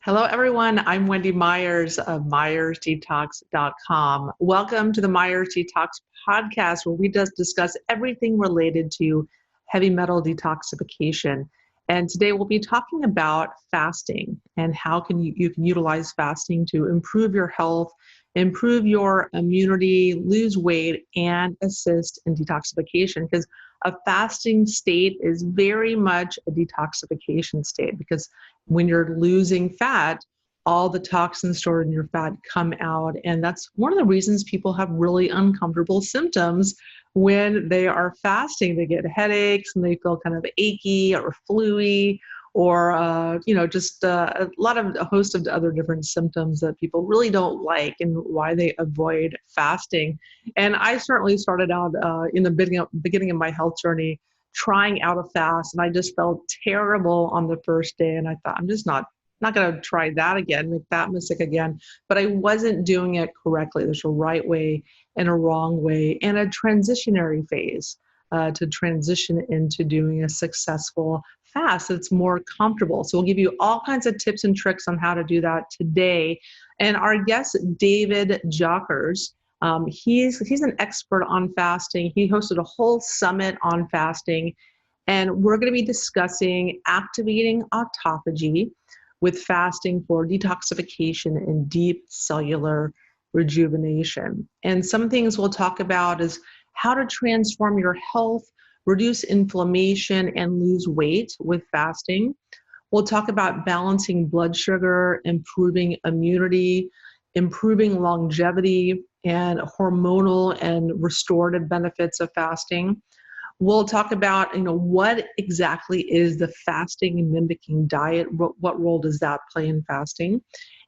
Hello, everyone. I'm Wendy Myers of MyersDetox.com. Welcome to the Myers Detox podcast, where we just discuss everything related to heavy metal detoxification. And today we'll be talking about fasting and how you can utilize fasting to improve your health, improve your immunity, lose weight, and assist in detoxification. Because a fasting state is very much a detoxification state, because when you're losing fat, all the toxins stored in your fat come out. And that's one of the reasons people have really uncomfortable symptoms when they are fasting. They get headaches and they feel kind of achy or fluey, or just a host of other different symptoms that people really don't like, and why they avoid fasting. And I certainly started out in the beginning of my health journey trying out a fast, and I just felt terrible on the first day. And I thought, I'm just not going to try that again, make that mistake again. But I wasn't doing it correctly. There's a right way and a wrong way, and a transitionary phase to transition into doing a successful fast that's more comfortable. So we'll give you all kinds of tips and tricks on how to do that today. And our guest, David Jockers, he's an expert on fasting. He hosted a whole summit on fasting, and we're going to be discussing activating autophagy with fasting for detoxification and deep cellular rejuvenation. And some things we'll talk about is how to transform your health, reduce inflammation, and lose weight with fasting. We'll talk about balancing blood sugar, improving immunity, improving longevity, and hormonal and restorative benefits of fasting. We'll talk about, what exactly is the fasting mimicking diet? What role does that play in fasting?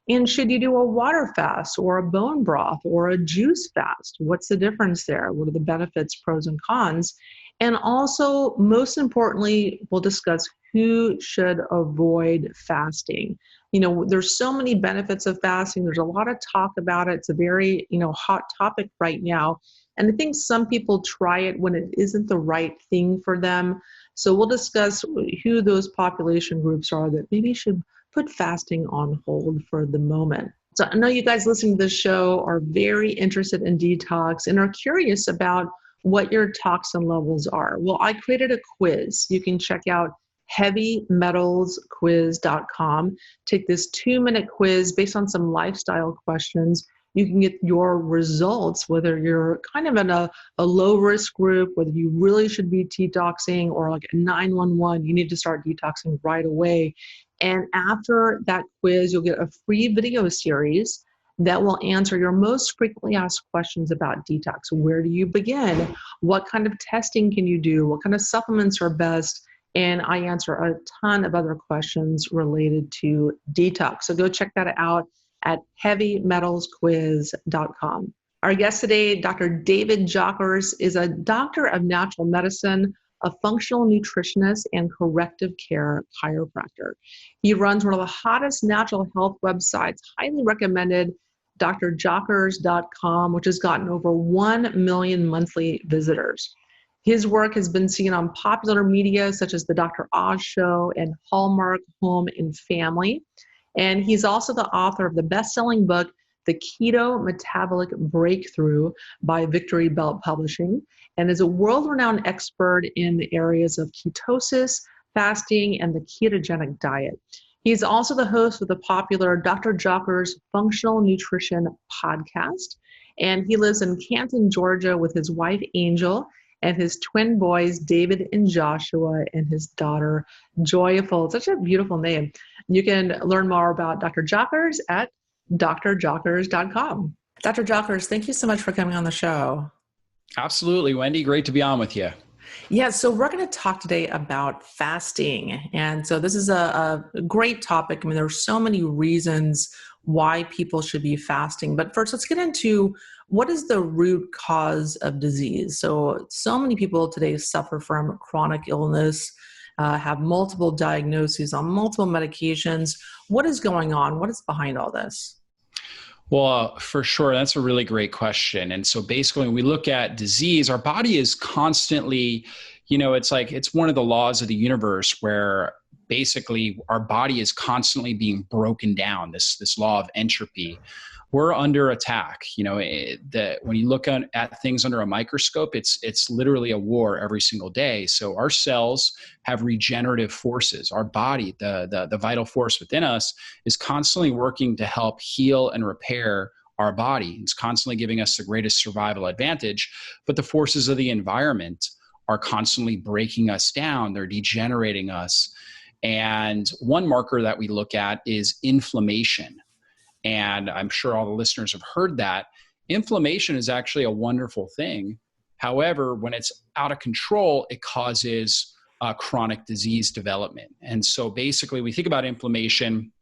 And should you do a water fast or a bone broth or a juice fast? What's the difference there? What are the benefits, pros, and cons? And also, most importantly, we'll discuss who should avoid fasting. There's so many benefits of fasting. There's a lot of talk about it. It's a very, hot topic right now. And I think some people try it when it isn't the right thing for them. So we'll discuss who those population groups are that maybe should put fasting on hold for the moment. So I know you guys listening to this show are very interested in detox and are curious about what your toxin levels are. Well, I created a quiz. You can check out heavymetalsquiz.com. Take this 2-minute quiz based on some lifestyle questions. You can get your results, whether you're kind of in a low risk group, whether you really should be detoxing, or like a 911, you need to start detoxing right away. And after that quiz, you'll get a free video series that will answer your most frequently asked questions about detox. Where do you begin? What kind of testing can you do? What kind of supplements are best? And I answer a ton of other questions related to detox. So go check that out at heavymetalsquiz.com. Our guest today, Dr. David Jockers, is a doctor of natural medicine, a functional nutritionist, and corrective care chiropractor. He runs one of the hottest natural health websites, highly recommended, drjockers.com, which has gotten over 1 million monthly visitors. His work has been seen on popular media such as The Dr. Oz Show and Hallmark Home and Family. And he's also the author of the best-selling book, The Keto Metabolic Breakthrough by Victory Belt Publishing, and is a world-renowned expert in the areas of ketosis, fasting, and the ketogenic diet. He's also the host of the popular Dr. Jockers Functional Nutrition podcast, and he lives in Canton, Georgia with his wife, Angel, and his twin boys, David and Joshua, and his daughter, Joyful. Such a beautiful name. You can learn more about Dr. Jockers at drjockers.com. Dr. Jockers, thank you so much for coming on the show. Absolutely, Wendy. Great to be on with you. Yeah, so we're going to talk today about fasting. And so this is a great topic. I mean, there are so many reasons why people should be fasting. But first, let's get into what is the root cause of disease. So many people today suffer from chronic illness, have multiple diagnoses on multiple medications. What is going on? What is behind all this? Well, for sure. That's a really great question. And so basically, when we look at disease, our body is constantly, it's one of the laws of the universe where basically our body is constantly being broken down, this law of entropy. We're under attack. When you look at things under a microscope, it's literally a war every single day. So our cells have regenerative forces. Our body, the vital force within us, is constantly working to help heal and repair our body. It's constantly giving us the greatest survival advantage, but the forces of the environment are constantly breaking us down. They're degenerating us. And one marker that we look at is inflammation. And I'm sure all the listeners have heard that. Inflammation is actually a wonderful thing. However, when it's out of control, it causes chronic disease development. And so basically, we think about inflammation.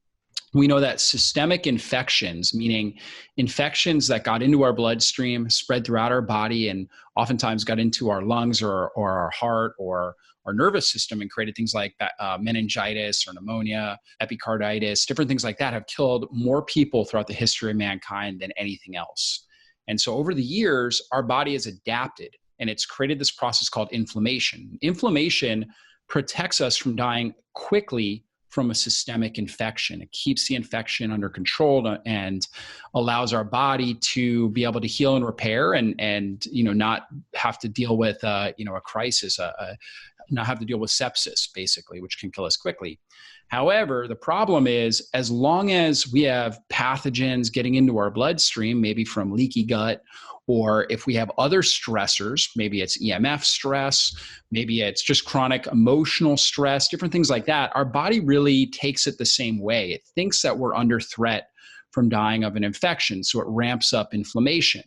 We know that systemic infections, meaning infections that got into our bloodstream, spread throughout our body, and oftentimes got into our lungs or our heart or our nervous system and created things like meningitis or pneumonia, epicarditis, different things like that, have killed more people throughout the history of mankind than anything else. And so over the years, our body has adapted, and it's created this process called inflammation. Inflammation protects us from dying quickly from a systemic infection. It keeps the infection under control and allows our body to be able to heal and repair and not have to deal with a crisis, not have to deal with sepsis, basically, which can kill us quickly. However, the problem is, as long as we have pathogens getting into our bloodstream, maybe from leaky gut, or if we have other stressors, maybe it's EMF stress, maybe it's just chronic emotional stress, different things like that, our body really takes it the same way. It thinks that we're under threat from dying of an infection, so it ramps up inflammation.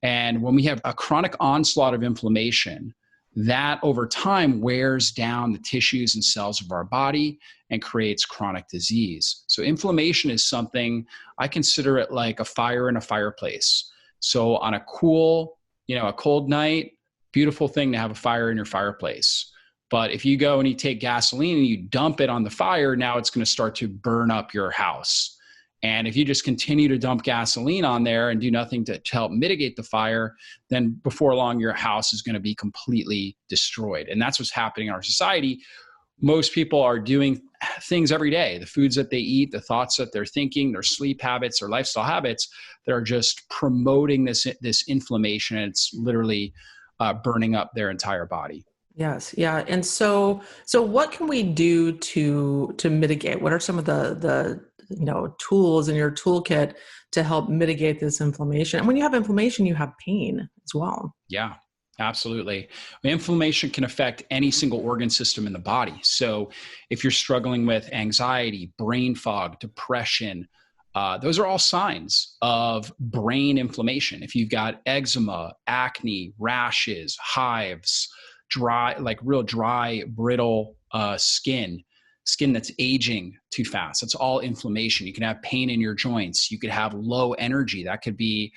And when we have a chronic onslaught of inflammation, that over time wears down the tissues and cells of our body and creates chronic disease. So inflammation is something, I consider it like a fire in a fireplace. So on a cold night, beautiful thing to have a fire in your fireplace. But if you go and you take gasoline and you dump it on the fire, now it's going to start to burn up your house. And if you just continue to dump gasoline on there and do nothing to help mitigate the fire, then before long, your house is going to be completely destroyed. And that's what's happening in our society. Most people are doing things every day. The foods that they eat, the thoughts that they're thinking, their sleep habits, their lifestyle habits, that are just promoting this inflammation. And it's literally burning up their entire body. Yes. Yeah. And so what can we do to mitigate? What are some of the tools in your toolkit to help mitigate this inflammation? And when you have inflammation, you have pain as well. Yeah, absolutely. Inflammation can affect any single organ system in the body. So if you're struggling with anxiety, brain fog, depression, those are all signs of brain inflammation. If you've got eczema, acne, rashes, hives, real dry, brittle skin that's aging too fast, that's all inflammation. You can have pain in your joints. You could have low energy. That could be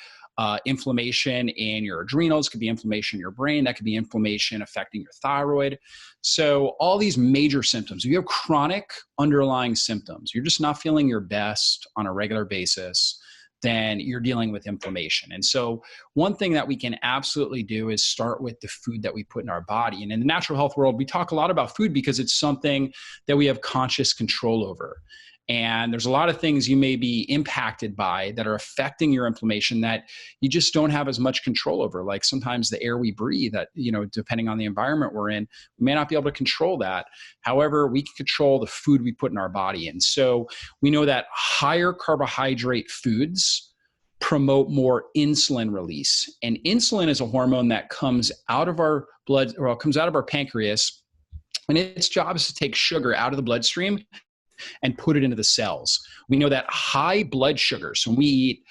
inflammation in your adrenals, could be inflammation in your brain, that could be inflammation affecting your thyroid. So all these major symptoms, if you have chronic underlying symptoms, you're just not feeling your best on a regular basis, then you're dealing with inflammation. And so one thing that we can absolutely do is start with the food that we put in our body. And in the natural health world, we talk a lot about food because it's something that we have conscious control over. And there's a lot of things you may be impacted by that are affecting your inflammation that you just don't have as much control over. Like sometimes the air we breathe, that, depending on the environment we're in, we may not be able to control that. However, we can control the food we put in our body. And so we know that higher carbohydrate foods promote more insulin release. And insulin is a hormone that comes out of our blood, or comes out of our pancreas. And its job is to take sugar out of the bloodstream and put it into the cells. We know that high blood sugar, so when we eat,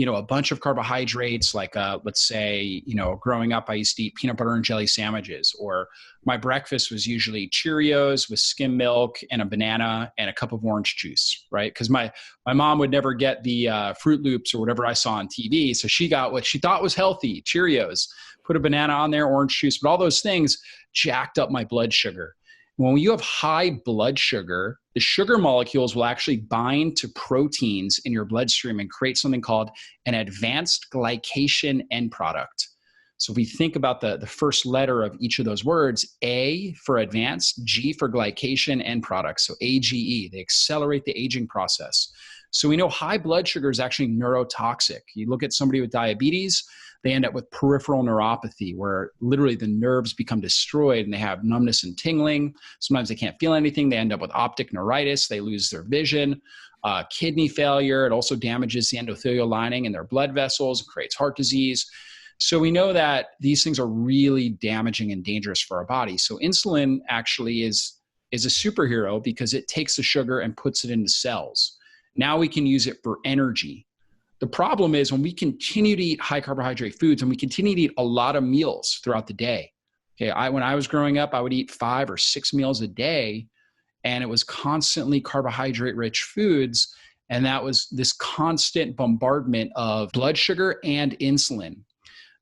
a bunch of carbohydrates, like let's say, growing up, I used to eat peanut butter and jelly sandwiches, or my breakfast was usually Cheerios with skim milk and a banana and a cup of orange juice, right? Because my mom would never get the Fruit Loops or whatever I saw on TV. So she got what she thought was healthy, Cheerios, put a banana on there, orange juice, but all those things jacked up my blood sugar. When you have high blood sugar, the sugar molecules will actually bind to proteins in your bloodstream and create something called an advanced glycation end product. So if we think about the first letter of each of those words, A for advanced, G for glycation, end products. So AGE, they accelerate the aging process. So we know high blood sugar is actually neurotoxic. You look at somebody with diabetes, they end up with peripheral neuropathy, where literally the nerves become destroyed and they have numbness and tingling. Sometimes they can't feel anything. They end up with optic neuritis. They lose their vision. Kidney failure. It also damages the endothelial lining in their blood vessels, creates heart disease. So we know that these things are really damaging and dangerous for our body. So insulin actually is a superhero because it takes the sugar and puts it into cells. Now we can use it for energy. The problem is when we continue to eat high carbohydrate foods and we continue to eat a lot of meals throughout the day. Okay, when I was growing up, I would eat 5 or 6 meals a day, and it was constantly carbohydrate-rich foods, and that was this constant bombardment of blood sugar and insulin.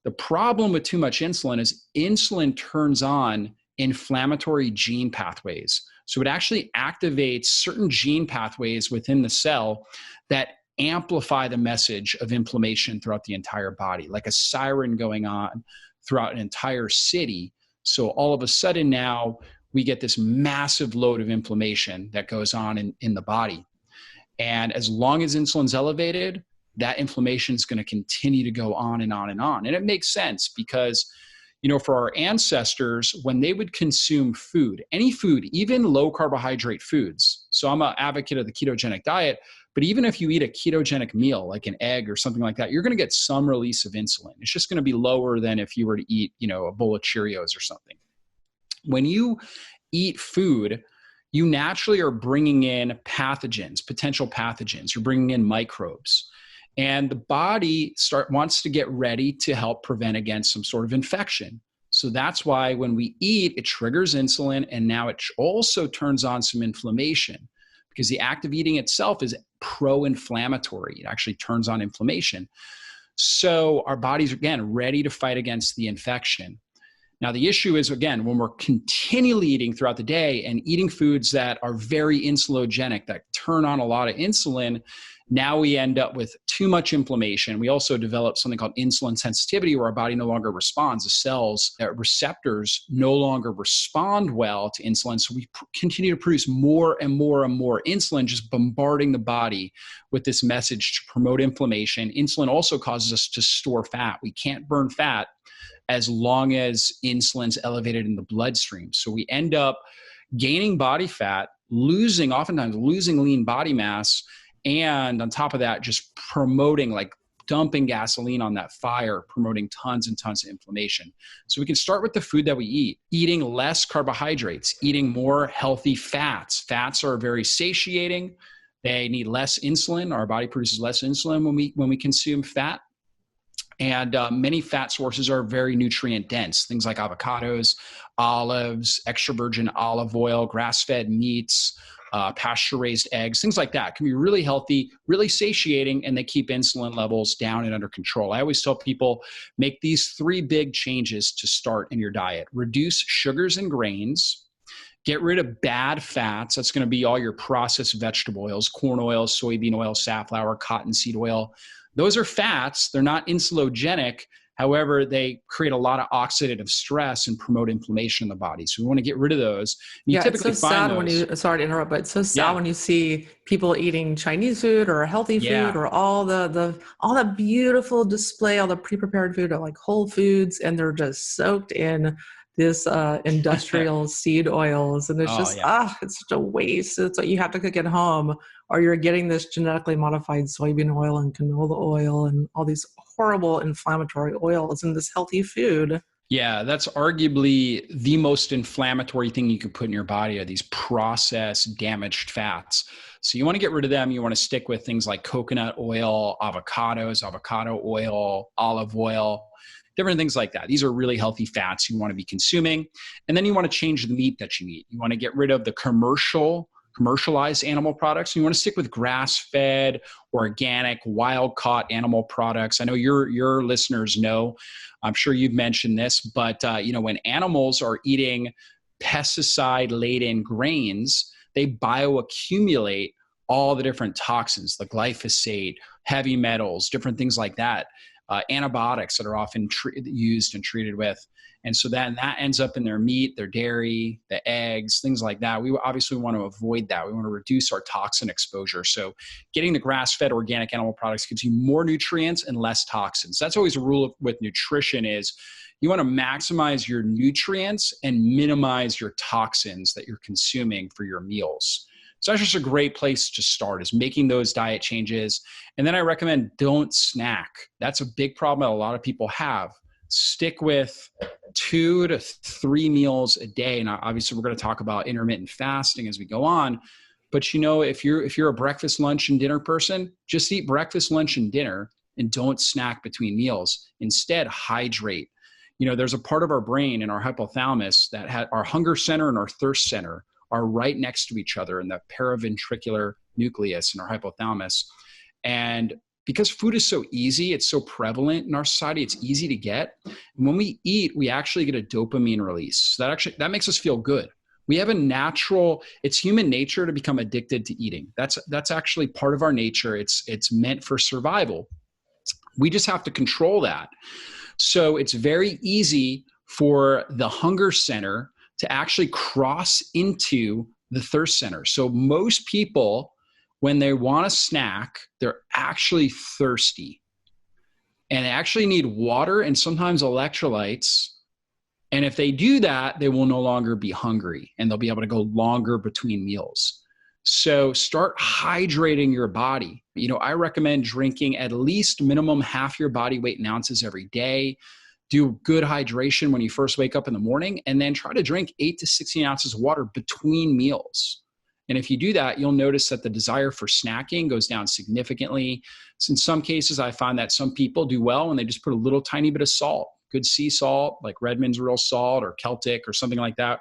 The problem with too much insulin is insulin turns on inflammatory gene pathways. So it actually activates certain gene pathways within the cell that amplify the message of inflammation throughout the entire body, like a siren going on throughout an entire city. So all of a sudden now we get this massive load of inflammation that goes on in the body. And as long as insulin's elevated, that inflammation is going to continue to go on and on and on. And it makes sense because, for our ancestors, when they would consume food, any food, even low carbohydrate foods. So I'm an advocate of the ketogenic diet, but even if you eat a ketogenic meal, like an egg or something like that, you're going to get some release of insulin. It's just going to be lower than if you were to eat, a bowl of Cheerios or something. When you eat food, you naturally are bringing in pathogens, potential pathogens. You're bringing in microbes. And the body wants to get ready to help prevent against some sort of infection. So that's why when we eat, it triggers insulin, and now it also turns on some inflammation because the act of eating itself is pro-inflammatory. It actually turns on inflammation. So our body's, again, ready to fight against the infection. Now, the issue is, again, when we're continually eating throughout the day and eating foods that are very insulinogenic, that turn on a lot of insulin, now we end up with too much inflammation. We also develop something called insulin sensitivity, where our body no longer responds. The cells, receptors no longer respond well to insulin. So we continue to produce more and more and more insulin, just bombarding the body with this message to promote inflammation. Insulin also causes us to store fat. We can't burn fat as long as insulin's elevated in the bloodstream. So we end up gaining body fat, oftentimes losing lean body mass, and on top of that, just promoting, like dumping gasoline on that fire, promoting tons and tons of inflammation. So we can start with the food that we eat, eating less carbohydrates, eating more healthy fats. Fats are very satiating. They need less insulin. Our body produces less insulin when we consume fat. And many fat sources are very nutrient dense. Things like avocados, olives, extra virgin olive oil, grass-fed meats, pasture-raised eggs, things like that can be really healthy, really satiating, and they keep insulin levels down and under control. I always tell people, make these 3 big changes to start in your diet. Reduce sugars and grains. Get rid of bad fats. That's going to be all your processed vegetable oils, corn oil, soybean oil, safflower, cottonseed oil. Those are fats. They're not insulinogenic. However, they create a lot of oxidative stress and promote inflammation in the body. So we want to get rid of those. You typically it's so find sad those. sorry to interrupt, but it's so sad when you see people eating Chinese food or healthy food or all the beautiful display, all the pre-prepared food at like Whole Foods, and they're just soaked in this industrial seed oils. And it's it's such a waste. It's like you have to cook at home, or you're getting this genetically modified soybean oil and canola oil and all these horrible inflammatory oils in this healthy food. Yeah, that's arguably the most inflammatory thing you can put in your body, are these processed, damaged fats. So you want to get rid of them. You want to stick with things like coconut oil, avocados, avocado oil, olive oil, different things like that. These are really healthy fats you want to be consuming. And then you want to change the meat that you eat. You want to get rid of the commercialized animal products. You want to stick with grass-fed, organic, wild-caught animal products. I know your listeners know, I'm sure you've mentioned this, but when animals are eating pesticide-laden grains, they bioaccumulate all the different toxins, the glyphosate, heavy metals, different things like that. antibiotics that are often used and treated with. And so that ends up in their meat, their dairy, the eggs, things like that. We obviously want to avoid that. We want to reduce our toxin exposure. So getting the grass-fed organic animal products gives you more nutrients and less toxins. That's always a rule with nutrition is you want to maximize your nutrients and minimize your toxins that you're consuming for your meals. So that's just a great place to start, is making those diet changes. And then I recommend don't snack. That's a big problem that a lot of people have. Stick with 2 to 3 meals a day. And obviously we're going to talk about intermittent fasting as we go on. But if you're a breakfast, lunch, and dinner person, just eat breakfast, lunch, and dinner and don't snack between meals. Instead, hydrate. There's a part of our brain in our hypothalamus that our hunger center and our thirst center are right next to each other in the paraventricular nucleus in our hypothalamus. And because food is so easy, it's so prevalent in our society, it's easy to get. And when we eat, we actually get a dopamine release. So that makes us feel good. We have it's human nature to become addicted to eating. That's actually part of our nature. It's meant for survival. We just have to control that. So it's very easy for the hunger center to actually cross into the thirst center. So most people, when they want a snack, they're actually thirsty and they actually need water and sometimes electrolytes. And if they do that, they will no longer be hungry and they'll be able to go longer between meals. So start hydrating your body. I recommend drinking at least minimum half your body weight in ounces every day. Do good hydration when you first wake up in the morning, and then try to drink 8 to 16 ounces of water between meals. And if you do that, you'll notice that the desire for snacking goes down significantly. So in some cases, I find that some people do well when they just put a little tiny bit of salt, good sea salt, like Redmond's real salt or Celtic or something like that.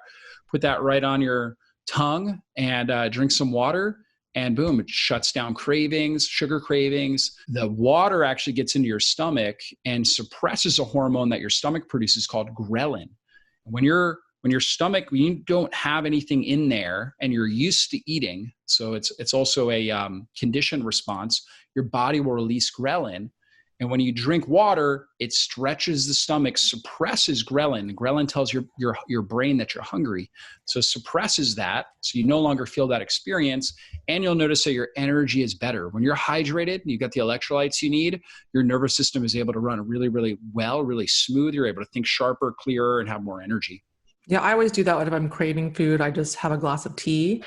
Put that right on your tongue and drink some water. And boom, it shuts down cravings, sugar cravings. The water actually gets into your stomach and suppresses a hormone that your stomach produces called ghrelin. When your stomach, when you don't have anything in there and you're used to eating, so it's also a conditioned response, your body will release ghrelin. And when you drink water, it stretches the stomach, suppresses ghrelin. Ghrelin tells your brain that you're hungry. So it suppresses that, so you no longer feel that experience, and you'll notice that your energy is better. When you're hydrated and you've got the electrolytes you need, your nervous system is able to run really, really well, really smooth. You're able to think sharper, clearer, and have more energy. Yeah, I always do that when I'm craving food. I just have a glass of tea.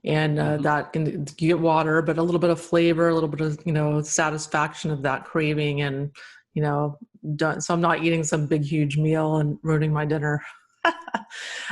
And that can, you get water, but a little bit of flavor, a little bit of, satisfaction of that craving. And, so I'm not eating some big, huge meal and ruining my dinner.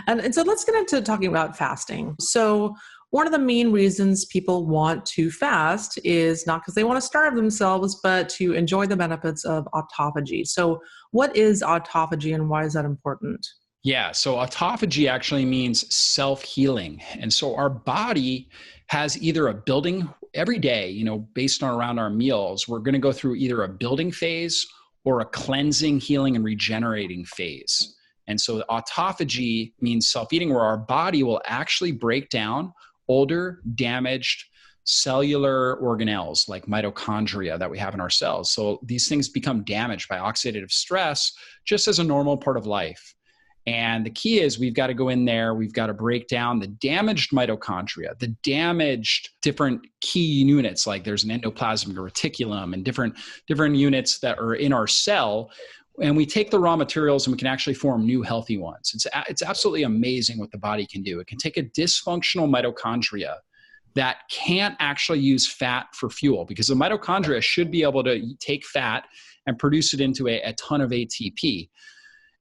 and so let's get into talking about fasting. So one of the main reasons people want to fast is not because they want to starve themselves, but to enjoy the benefits of autophagy. So what is autophagy and why is that important? Yeah, so autophagy actually means self-healing. And so our body has either a building every day, based on around our meals, we're going to go through either a building phase or a cleansing, healing, and regenerating phase. And so autophagy means self-eating, where our body will actually break down older, damaged cellular organelles like mitochondria that we have in our cells. So these things become damaged by oxidative stress just as a normal part of life. And the key is we've got to go in there, we've got to break down the damaged mitochondria, the damaged different key units, like there's an endoplasmic reticulum and different units that are in our cell. And we take the raw materials and we can actually form new healthy ones. It's absolutely amazing what the body can do. It can take a dysfunctional mitochondria that can't actually use fat for fuel, because the mitochondria should be able to take fat and produce it into a ton of ATP.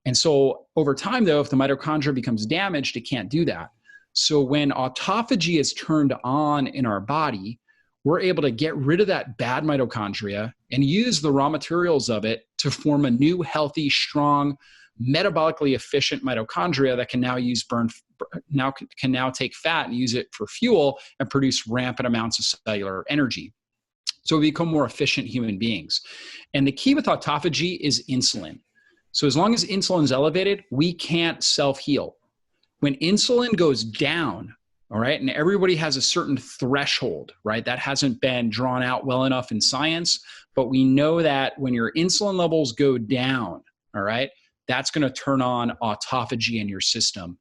And so over time, though, if the mitochondria becomes damaged, it can't do that. So when autophagy is turned on in our body, we're able to get rid of that bad mitochondria and use the raw materials of it to form a new, healthy, strong, metabolically efficient mitochondria that can now take fat and use it for fuel and produce rampant amounts of cellular energy. So we become more efficient human beings. And the key with autophagy is insulin. So as long as insulin is elevated, we can't self-heal. When insulin goes down, All right. And everybody has a certain threshold, right? That hasn't been drawn out well enough in science, but we know that when your insulin levels go down, all right, that's going to turn on autophagy in your system.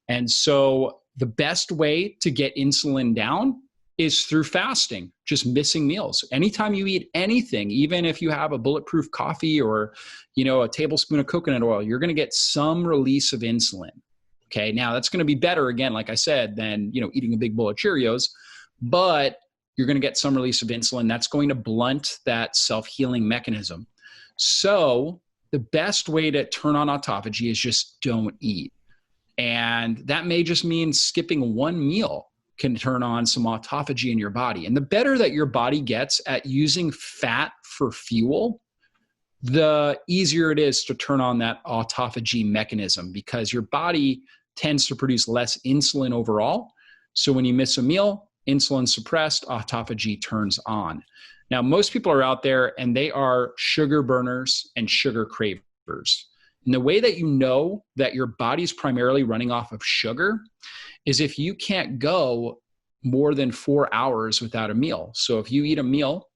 And so the best way to get insulin down is through fasting, just missing meals. Anytime you eat anything, even if you have a bulletproof coffee or, a tablespoon of coconut oil, you're going to get some release of insulin. Okay. Now that's going to be better, again, like I said, than, eating a big bowl of Cheerios, but you're going to get some release of insulin. That's going to blunt that self-healing mechanism. So the best way to turn on autophagy is just don't eat. And that may just mean skipping one meal can turn on some autophagy in your body. And the better that your body gets at using fat for fuel, the easier it is to turn on that autophagy mechanism, because your body tends to produce less insulin overall. So when you miss a meal, insulin suppressed, autophagy turns on. Now, most people are out there and they are sugar burners and sugar cravers. And the way that you know that your body's primarily running off of sugar is if you can't go more than 4 hours without a meal. So if you eat a meal,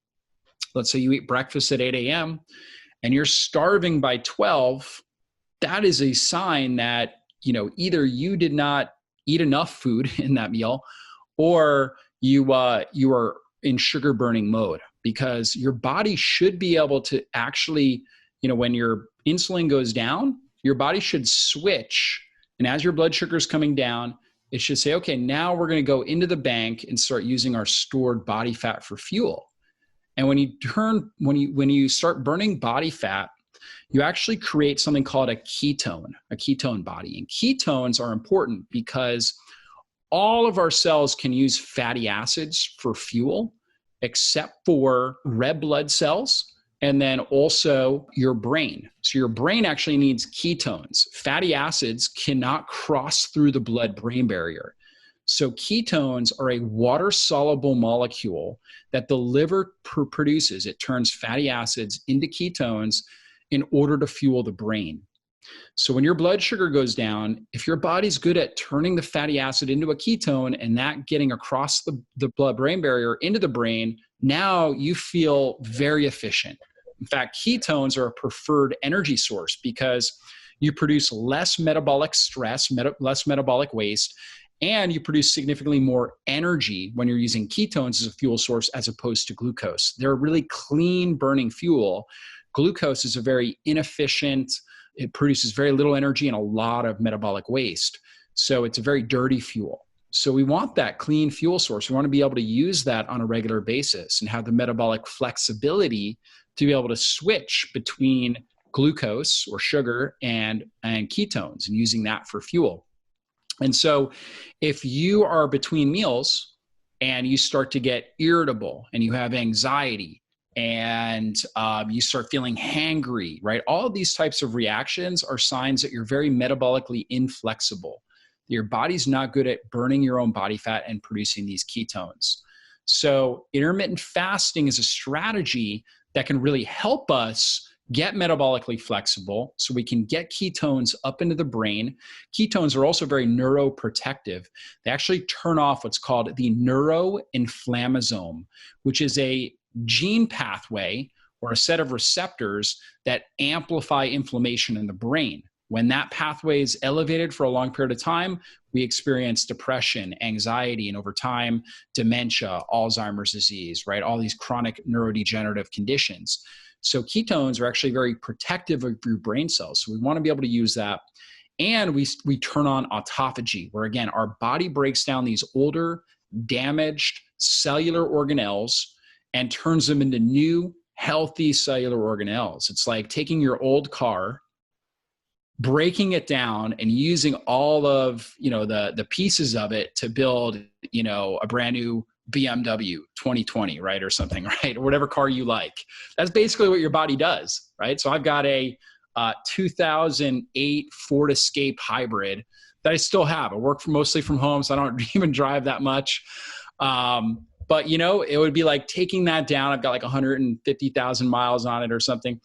let's say you eat breakfast at 8 a.m., and you're starving by 12, that is a sign that, either you did not eat enough food in that meal, or you are in sugar burning mode, because your body should be able to actually, when your insulin goes down, your body should switch. And as your blood sugar is coming down, it should say, okay, now we're going to go into the bank and start using our stored body fat for fuel. And when you start burning body fat, you actually create something called a ketone body. And ketones are important because all of our cells can use fatty acids for fuel, except for red blood cells, and then also your brain. So your brain actually needs ketones. Fatty acids cannot cross through the blood-brain barrier. So ketones are a water-soluble molecule that the liver produces. It turns fatty acids into ketones in order to fuel the brain. So when your blood sugar goes down, if your body's good at turning the fatty acid into a ketone and that getting across the blood-brain barrier into the brain, now you feel very efficient. In fact, ketones are a preferred energy source because you produce less metabolic stress, less metabolic waste, and you produce significantly more energy when you're using ketones as a fuel source as opposed to glucose. They're a really clean burning fuel. Glucose is a very inefficient, it produces very little energy and a lot of metabolic waste. So it's a very dirty fuel. So we want that clean fuel source. We want to be able to use that on a regular basis and have the metabolic flexibility to be able to switch between glucose or sugar and ketones and using that for fuel. And so if you are between meals and you start to get irritable and you have anxiety and you start feeling hangry, right? All of these types of reactions are signs that you're very metabolically inflexible. Your body's not good at burning your own body fat and producing these ketones. So intermittent fasting is a strategy that can really help us get metabolically flexible so we can get ketones up into the brain. Ketones are also very neuroprotective. They actually turn off what's called the neuroinflammasome, which is a gene pathway or a set of receptors that amplify inflammation in the brain. When that pathway is elevated for a long period of time, we experience depression, anxiety, and over time, dementia, Alzheimer's disease, right? All these chronic neurodegenerative conditions. So ketones are actually very protective of your brain cells. So we want to be able to use that. And we turn on autophagy, where again, our body breaks down these older, damaged cellular organelles and turns them into new, healthy cellular organelles. It's like taking your old car, breaking it down and using all of, the pieces of it to build, a brand new BMW 2020, right? Or something, right? Or whatever car you like. That's basically what your body does, right? So I've got a 2008 Ford Escape hybrid that I still have. I work mostly from home, so I don't even drive that much. But it would be like taking that down. I've got like 150,000 miles on it or something.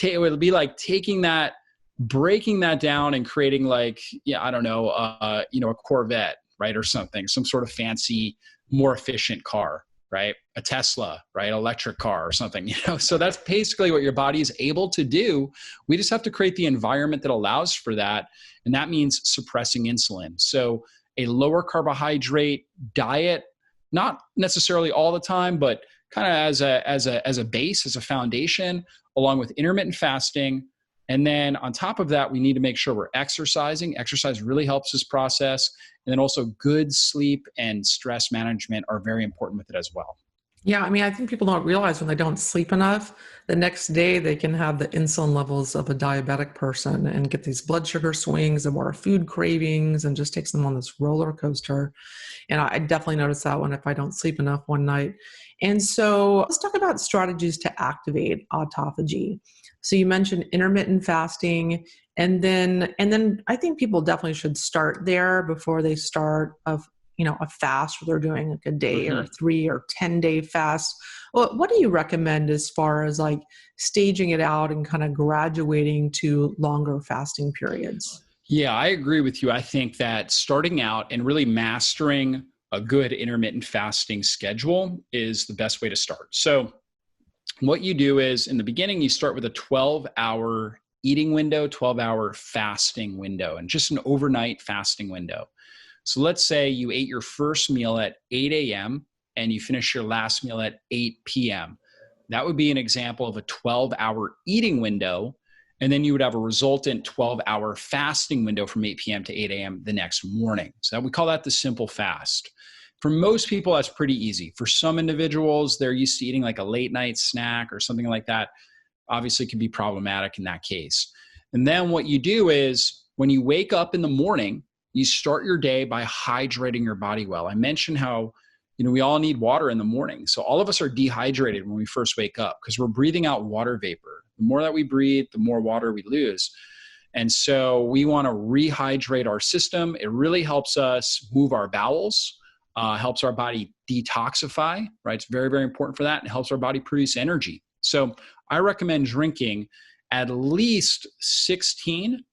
It would be like taking that, breaking that down and creating like, a Corvette, right? Or something, some sort of fancy, more efficient car, right? A Tesla, right? Electric car or something, So that's basically what your body is able to do. We just have to create the environment that allows for that. And that means suppressing insulin. So a lower carbohydrate diet, not necessarily all the time, but kind of as a base, as a foundation, along with intermittent fasting. And then on top of that, we need to make sure we're exercising. Exercise really helps this process. And then also good sleep and stress management are very important with it as well. Yeah, I mean, I think people don't realize when they don't sleep enough, the next day they can have the insulin levels of a diabetic person and get these blood sugar swings and more food cravings and just takes them on this roller coaster. And I definitely notice that one if I don't sleep enough one night. And so let's talk about strategies to activate autophagy. So you mentioned intermittent fasting, and then I think people definitely should start there before they start a fast where they're doing like a day or 3 or 10-day fast. Well, what do you recommend as far as like staging it out and kind of graduating to longer fasting periods? Yeah, I agree with you. I think that starting out and really mastering a good intermittent fasting schedule is the best way to start. So what you do is in the beginning, you start with a 12-hour eating window, 12-hour fasting window, and just an overnight fasting window. So let's say you ate your first meal at 8 a.m. and you finish your last meal at 8 p.m. That would be an example of a 12-hour eating window. And then you would have a resultant 12-hour fasting window from 8 p.m. to 8 a.m. the next morning. So we call that the simple fast. For most people, that's pretty easy. For some individuals, they're used to eating like a late night snack or something like that. Obviously, it can be problematic in that case. And then what you do is when you wake up in the morning, you start your day by hydrating your body well. I mentioned how, we all need water in the morning. So all of us are dehydrated when we first wake up because we're breathing out water vapor. The more that we breathe, the more water we lose. And so we want to rehydrate our system. It really helps us move our bowels, helps our body detoxify, right? It's very, very important for that. And it helps our body produce energy. So I recommend drinking at least 16,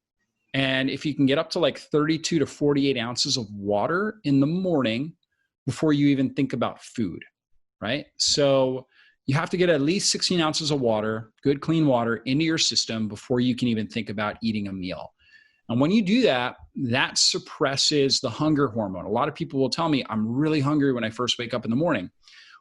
and if you can get up to like 32 to 48 ounces of water in the morning before you even think about food, right? So you have to get at least 16 ounces of water, good clean water, into your system before you can even think about eating a meal. And when you do that, that suppresses the hunger hormone. A lot of people will tell me, I'm really hungry when I first wake up in the morning.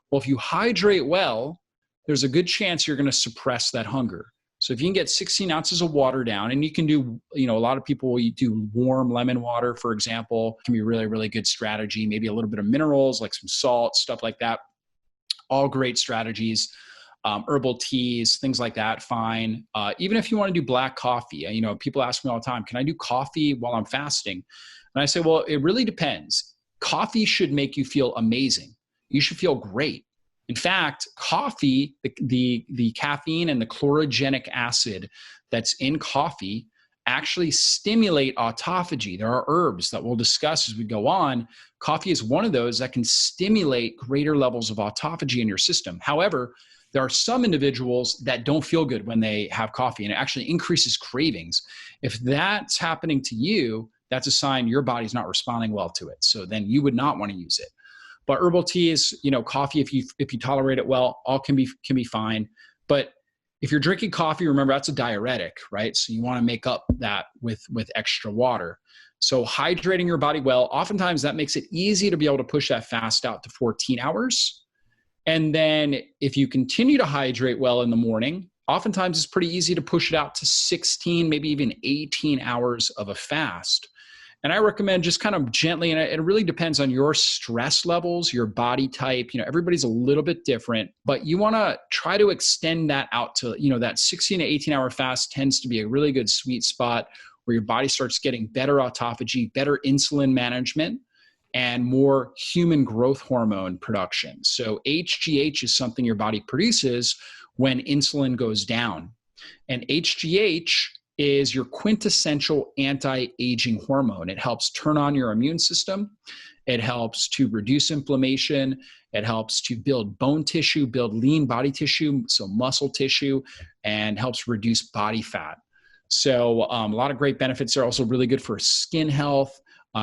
Well, if you hydrate well, there's a good chance you're going to suppress that hunger. So if you can get 16 ounces of water down, and you can do, a lot of people will do warm lemon water, for example, can be a really, really good strategy. Maybe a little bit of minerals, like some salt, stuff like that. All great strategies. Herbal teas, things like that, fine. Even if you want to do black coffee, people ask me all the time, can I do coffee while I'm fasting? And I say, well, it really depends. Coffee should make you feel amazing. You should feel great. In fact, coffee, the caffeine and the chlorogenic acid that's in coffee actually stimulate autophagy. There are herbs that we'll discuss as we go on. Coffee is one of those that can stimulate greater levels of autophagy in your system. However, there are some individuals that don't feel good when they have coffee, and it actually increases cravings. If that's happening to you, that's a sign your body's not responding well to it. So then you would not want to use it. But herbal teas, coffee, if you tolerate it well, all can be fine. But if you're drinking coffee, remember that's a diuretic, right? So you want to make up that with extra water. So hydrating your body well, oftentimes that makes it easy to be able to push that fast out to 14 hours. And then if you continue to hydrate well in the morning, oftentimes it's pretty easy to push it out to 16, maybe even 18 hours of a fast. And I recommend just kind of gently, and it really depends on your stress levels, your body type. Everybody's a little bit different, but you want to try to extend that out to, that 16 to 18 hour fast tends to be a really good sweet spot where your body starts getting better autophagy, better insulin management, and more human growth hormone production. So HGH is something your body produces when insulin goes down. And HGH is your quintessential anti-aging hormone. It helps turn on your immune system. It helps to reduce inflammation. It helps to build bone tissue, build lean body tissue, so muscle tissue, and helps reduce body fat. So a lot of great benefits. They're also really good for skin health.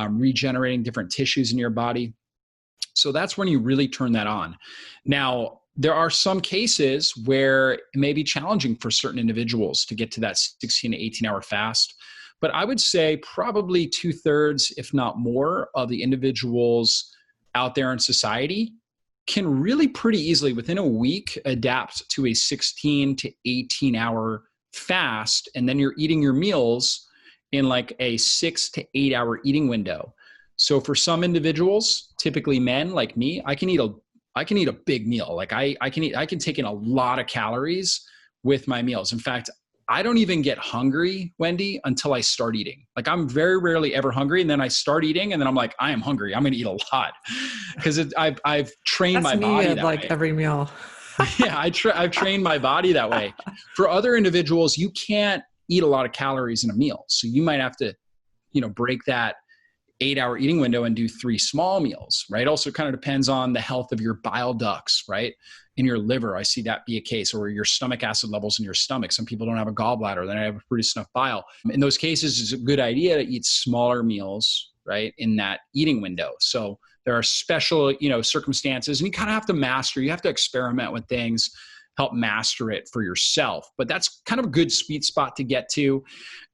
regenerating different tissues in your body. So that's when you really turn that on. Now, there are some cases where it may be challenging for certain individuals to get to that 16 to 18 hour fast. But I would say probably 2/3, if not more, of the individuals out there in society can really pretty easily, within a week, adapt to a 16 to 18 hour fast. And then you're eating your meals in like a 6 to 8 hour eating window. So for some individuals, typically men like me, I can eat a big meal. Like I can take in a lot of calories with my meals. In fact, I don't even get hungry, Wendy, until I start eating. Like I'm very rarely ever hungry. And then I start eating and then I'm like, I am hungry. I'm going to eat a lot because I've trained my body that like way. every meal. Yeah, I've trained my body that way. For other individuals, you can't eat a lot of calories in a meal. So you might have to, break that 8 hour eating window and do 3 small meals, right? Also kind of depends on the health of your bile ducts, right? In your liver, I see that be a case, or your stomach acid levels in your stomach. Some people don't have a gallbladder, they don't have produce enough bile. In those cases, it's a good idea to eat smaller meals, right? In that eating window. So there are special, circumstances, and you kind of have to master, you have to experiment with things, help master it for yourself. But that's kind of a good sweet spot to get to.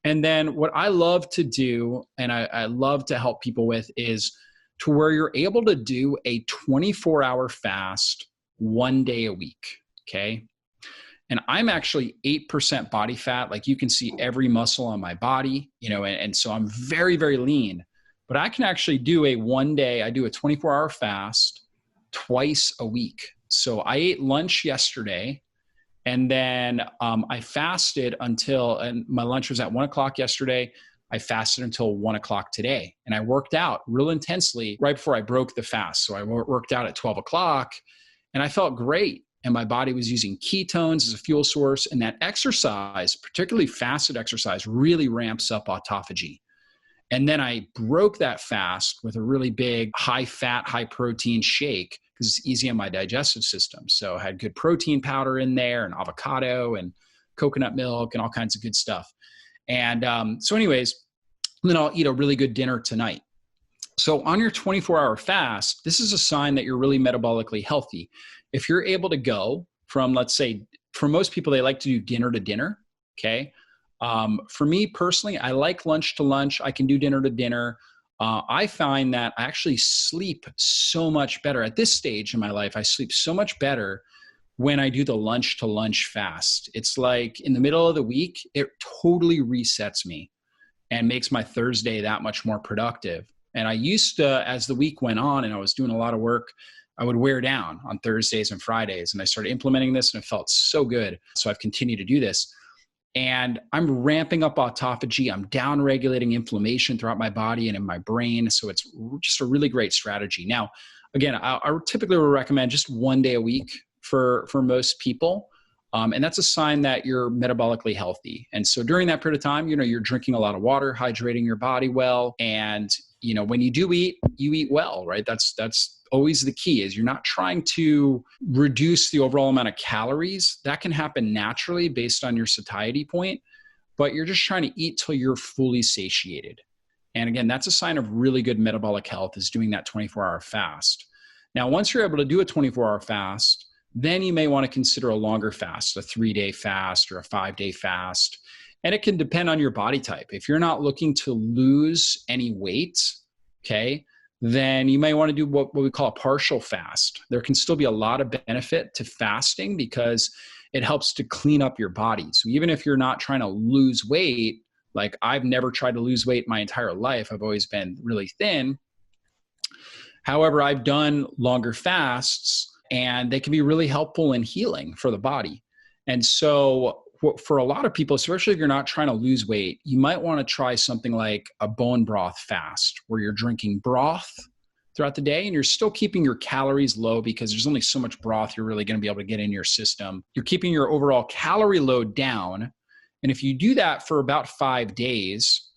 And then what I love to do, and I love to help people with, is to where you're able to do a 24-hour fast 1 day a week, okay? And I'm actually 8% body fat. Like you can see every muscle on my body, and so I'm very, very lean. But I can actually do a 1 day, I do a 24-hour fast twice a week. So I ate lunch yesterday, and then I fasted and my lunch was at 1 o'clock yesterday. I fasted until 1 o'clock today, and I worked out real intensely right before I broke the fast. So I worked out at 12 o'clock, and I felt great. And my body was using ketones as a fuel source. And that exercise, particularly fasted exercise, really ramps up autophagy. And then I broke that fast with a really big, high fat, high protein shake because it's easy on my digestive system. So I had good protein powder in there, and avocado and coconut milk and all kinds of good stuff. And so anyways, then I'll eat a really good dinner tonight. So on your 24-hour fast, this is a sign that you're really metabolically healthy. If you're able to go from, let's say, for most people, they like to do dinner to dinner, okay? For me personally, I like lunch to lunch. I can do dinner to dinner. I find that I actually sleep so much better. At this stage in my life, I sleep so much better when I do the lunch to lunch fast. It's like in the middle of the week, it totally resets me and makes my Thursday that much more productive. And I used to, as the week went on and I was doing a lot of work, I would wear down on Thursdays and Fridays. And I started implementing this and it felt so good. So I've continued to do this. And I'm ramping up autophagy. I'm down regulating inflammation throughout my body and in my brain. So it's just a really great strategy. Now, again, I typically would recommend just 1 day a week for most people. And that's a sign that you're metabolically healthy. And so during that period of time, you're drinking a lot of water, hydrating your body well. And, when you do eat, you eat well, right? That's always the key, is you're not trying to reduce the overall amount of calories. That can happen naturally based on your satiety point, but you're just trying to eat till you're fully satiated. And again, that's a sign of really good metabolic health, is doing that 24-hour fast. Now, once you're able to do a 24-hour fast, then you may want to consider a longer fast, a 3-day fast or a 5-day fast. And it can depend on your body type. If you're not looking to lose any weight, okay, then you may want to do what we call a partial fast. There can still be a lot of benefit to fasting because it helps to clean up your body. So even if you're not trying to lose weight, like I've never tried to lose weight my entire life, I've always been really thin. However, I've done longer fasts and they can be really helpful in healing for the body. And so for a lot of people, especially if you're not trying to lose weight, you might want to try something like a bone broth fast, where you're drinking broth throughout the day and you're still keeping your calories low because there's only so much broth you're really going to be able to get in your system. You're keeping your overall calorie load down. And if you do that for about 5 days,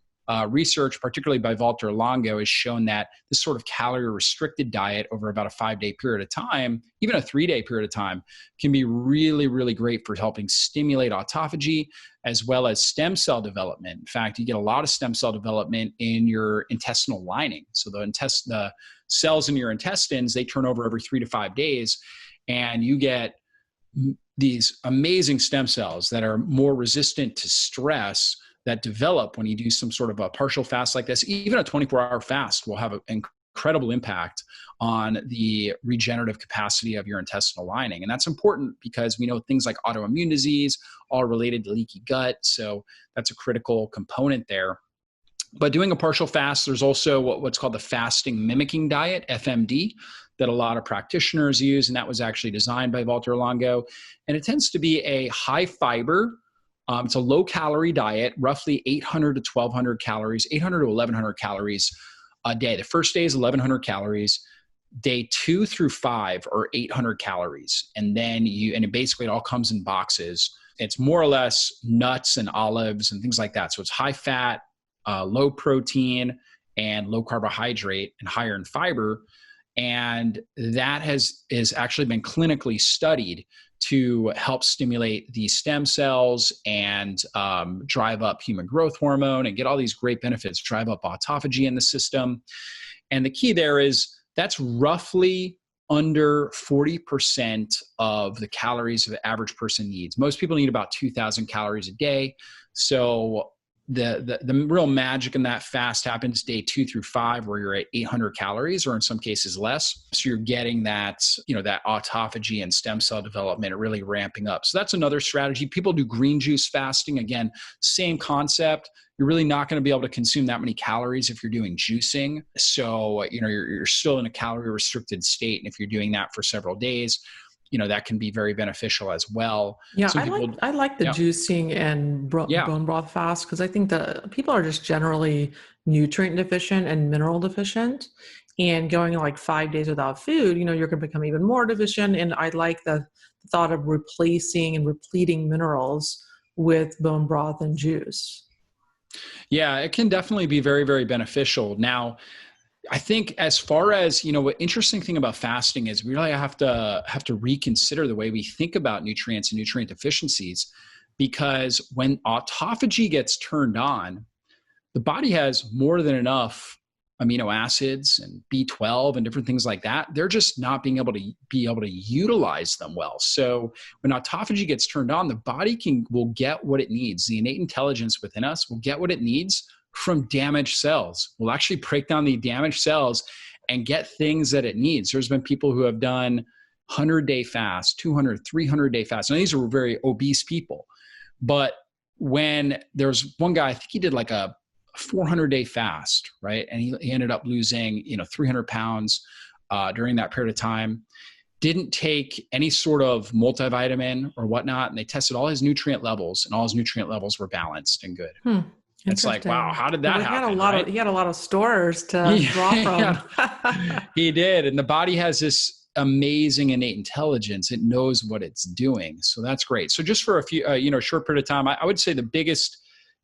research, particularly by Walter Longo, has shown that this sort of calorie-restricted diet over about a 5-day period of time, even a 3-day period of time, can be really, really great for helping stimulate autophagy as well as stem cell development. In fact, you get a lot of stem cell development in your intestinal lining. So the cells in your intestines, they turn over every 3 to 5 days, and you get these amazing stem cells that are more resistant to stress that develop when you do some sort of a partial fast like this. Even a 24-hour fast will have an incredible impact on the regenerative capacity of your intestinal lining. And that's important because we know things like autoimmune disease all related to leaky gut. So that's a critical component there. But doing a partial fast, there's also what's called the fasting mimicking diet, FMD, that a lot of practitioners use. And that was actually designed by Walter Longo. And it tends to be a high fiber, it's a low calorie diet, roughly 800 to 1200 calories, 800 to 1100 calories a day. The first day is 1100 calories. Day 2 through 5 are 800 calories. And then basically it all comes in boxes. It's more or less nuts and olives and things like that. So it's high fat, low protein, and low carbohydrate and higher in fiber. And that has actually been clinically studied to help stimulate the stem cells and drive up human growth hormone and get all these great benefits, drive up autophagy in the system. And the key there is that's roughly under 40% of the calories the average person needs. Most people need about 2,000 calories a day. So the real magic in that fast happens day 2 through 5, where you're at 800 calories, or in some cases less. So you're getting that, that autophagy and stem cell development really ramping up. So that's another strategy. People do green juice fasting. Again, same concept. You're really not going to be able to consume that many calories if you're doing juicing. So, you're still in a calorie restricted state. And if you're doing that for several days, that can be very beneficial as well. Yeah, I like the juicing and bone broth fast, because I think that people are just generally nutrient deficient and mineral deficient, and going like 5 days without food, you're going to become even more deficient. And I like the thought of replacing and repleting minerals with bone broth and juice. Yeah, it can definitely be very, very beneficial. Now, I think as far as, what interesting thing about fasting is we really have to reconsider the way we think about nutrients and nutrient deficiencies, because when autophagy gets turned on, the body has more than enough amino acids and B12 and different things like that. They're just not being able to utilize them well. So when autophagy gets turned on, the body will get what it needs. The innate intelligence within us will get what it needs from damaged cells. We'll actually break down the damaged cells and get things that it needs. There's been people who have done 100-day fast, 200, 300-day fast. Now, these are very obese people. But when there's one guy, I think he did like a 400-day fast, right? And he ended up losing, 300 pounds during that period of time. Didn't take any sort of multivitamin or whatnot. And they tested all his nutrient levels, and all his nutrient levels were balanced and good. It's like, wow, how did that happen? He had a lot of stores to draw from. Yeah. He did. And the body has this amazing innate intelligence. It knows what it's doing. So that's great. So just for a few, short period of time, I would say the biggest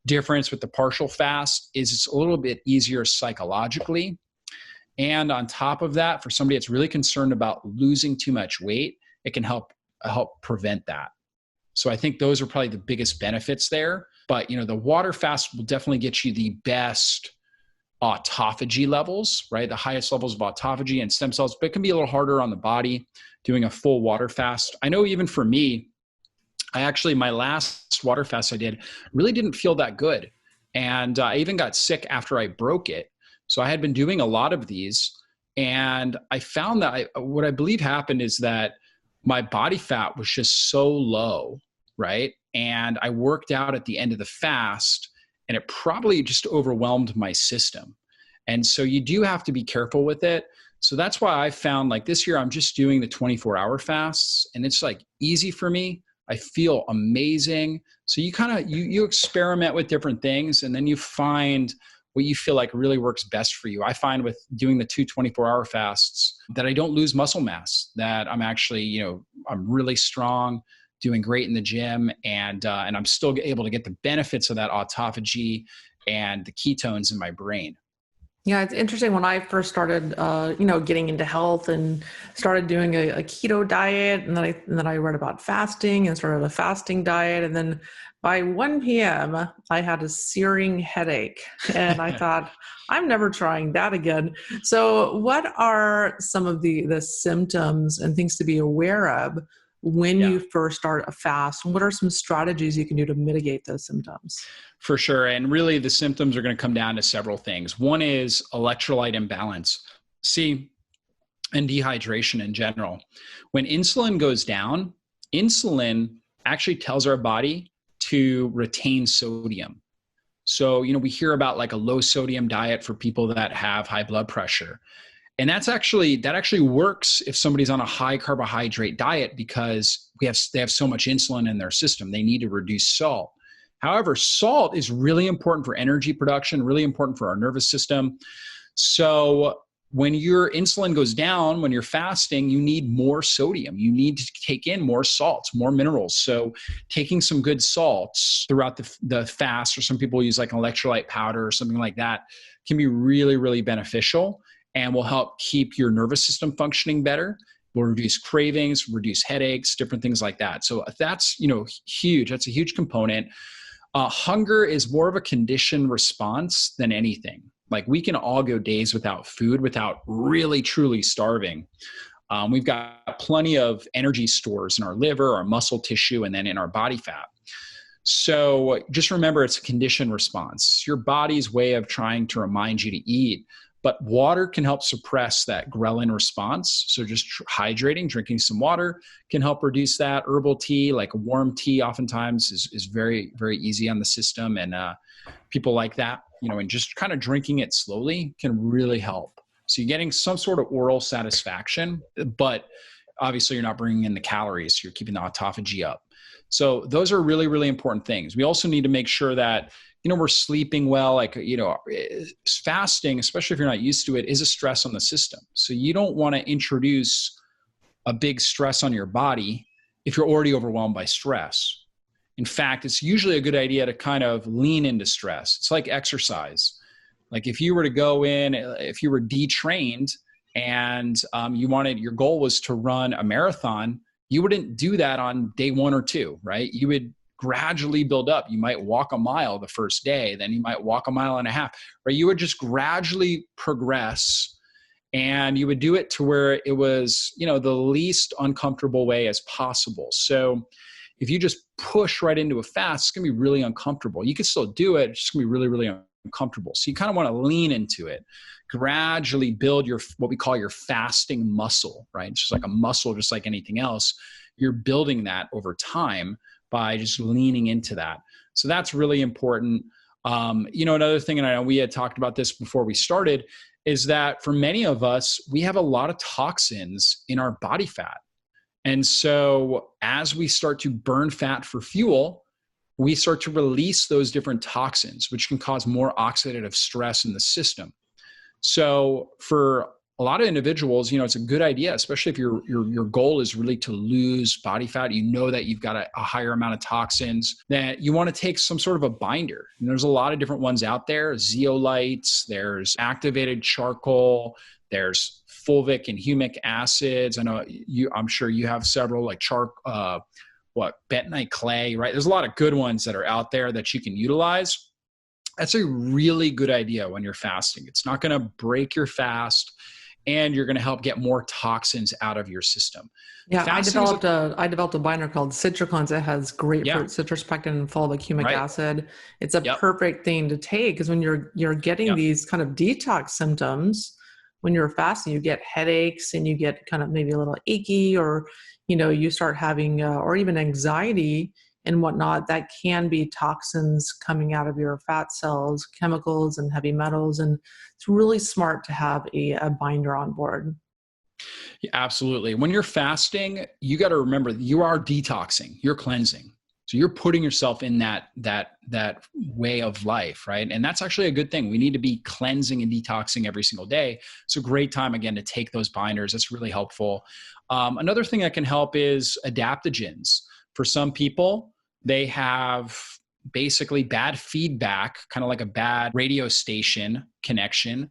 difference with the partial fast is it's a little bit easier psychologically. And on top of that, for somebody that's really concerned about losing too much weight, it can help prevent that. So I think those are probably the biggest benefits there. But, the water fast will definitely get you the best autophagy levels, right? The highest levels of autophagy and stem cells, but it can be a little harder on the body doing a full water fast. I know even for me, my last water fast I did really didn't feel that good. And I even got sick after I broke it. So I had been doing a lot of these, and I found that what I believe happened is that my body fat was just so low, right? And I worked out at the end of the fast, and it probably just overwhelmed my system. And so you do have to be careful with it. So that's why I found, like, this year I'm just doing the 24-hour fasts, and it's like easy for me. I feel amazing. So you you experiment with different things, and then you find what you feel like really works best for you. I find with doing the 2 24-hour fasts that I don't lose muscle mass, that I'm actually, I'm really strong, doing great in the gym, and I'm still able to get the benefits of that autophagy and the ketones in my brain. Yeah, it's interesting. When I first started, getting into health and started doing a keto diet, and then I read about fasting and started a fasting diet, and then by 1 p.m. I had a searing headache, and I thought, I'm never trying that again. So, what are some of the symptoms and things to be aware of when Yeah. you first start a fast? What are some strategies you can do to mitigate those symptoms? For sure. And really, the symptoms are going to come down to several things. One is electrolyte imbalance, see, and dehydration in general. When insulin goes down, insulin actually tells our body to retain sodium. So, we hear about like a low sodium diet for people that have high blood pressure. And that actually works if somebody's on a high carbohydrate diet, because they have so much insulin in their system. They need to reduce salt. However, salt is really important for energy production, really important for our nervous system. So when your insulin goes down, when you're fasting, you need more sodium. You need to take in more salts, more minerals. So taking some good salts throughout the fast, or some people use like an electrolyte powder or something like that, can be really, really beneficial and will help keep your nervous system functioning better. Will reduce cravings, reduce headaches, different things like that. So that's, huge. That's a huge component. Hunger is more of a conditioned response than anything. Like, we can all go days without food without really truly starving. We've got plenty of energy stores in our liver, our muscle tissue, and then in our body fat. So just remember, it's a conditioned response. Your body's way of trying to remind you to eat. But water can help suppress that ghrelin response. So just hydrating, drinking some water can help reduce that. Herbal tea, like a warm tea, oftentimes is very, very easy on the system. And people like that, and just kind of drinking it slowly can really help. So you're getting some sort of oral satisfaction, but obviously you're not bringing in the calories. So you're keeping the autophagy up. So those are really, really important things. We also need to make sure that we're sleeping well. Fasting, especially if you're not used to it, is a stress on the system. So you don't want to introduce a big stress on your body if you're already overwhelmed by stress. In fact, it's usually a good idea to kind of lean into stress. It's like exercise. Like, if you were to go in, if you were detrained and your goal was to run a marathon, you wouldn't do that on day 1 or 2, right? You would gradually build up. You might walk a mile the first day, then you might walk a mile and a half, right? You would just gradually progress, and you would do it to where it was, the least uncomfortable way as possible. So if you just push right into a fast, it's going to be really uncomfortable. You can still do it. It's just going to be really, really uncomfortable. So you kind of want to lean into it, gradually build what we call your fasting muscle, right? It's just like a muscle, just like anything else. You're building that over time by just leaning into that. So that's really important. Another thing, and I know we had talked about this before we started, is that for many of us, we have a lot of toxins in our body fat. And so as we start to burn fat for fuel, we start to release those different toxins, which can cause more oxidative stress in the system. So for a lot of individuals, it's a good idea, especially if your goal is really to lose body fat, that you've got a higher amount of toxins, that you want to take some sort of a binder. And there's a lot of different ones out there. Zeolites, there's activated charcoal, there's fulvic and humic acids. I know I'm sure you have several, like bentonite clay, right? There's a lot of good ones that are out there that you can utilize. That's a really good idea when you're fasting. It's not going to break your fast, and you're going to help get more toxins out of your system. Yeah, I developed a binder called Citricons that has grapefruit, citrus pectin, and fulvic humic acid. It's a perfect thing to take, because when you're getting these kind of detox symptoms, when you're fasting, you get headaches and you get kind of maybe a little achy, or you start having or even anxiety and whatnot. That can be toxins coming out of your fat cells, chemicals and heavy metals. And it's really smart to have a binder on board. Yeah, absolutely. When you're fasting, you got to remember you are detoxing, you're cleansing. So you're putting yourself in that way of life, right? And that's actually a good thing. We need to be cleansing and detoxing every single day. It's a great time, again, to take those binders. That's really helpful. Another thing that can help is adaptogens. For some people, they have basically bad feedback, kind of like a bad radio station connection.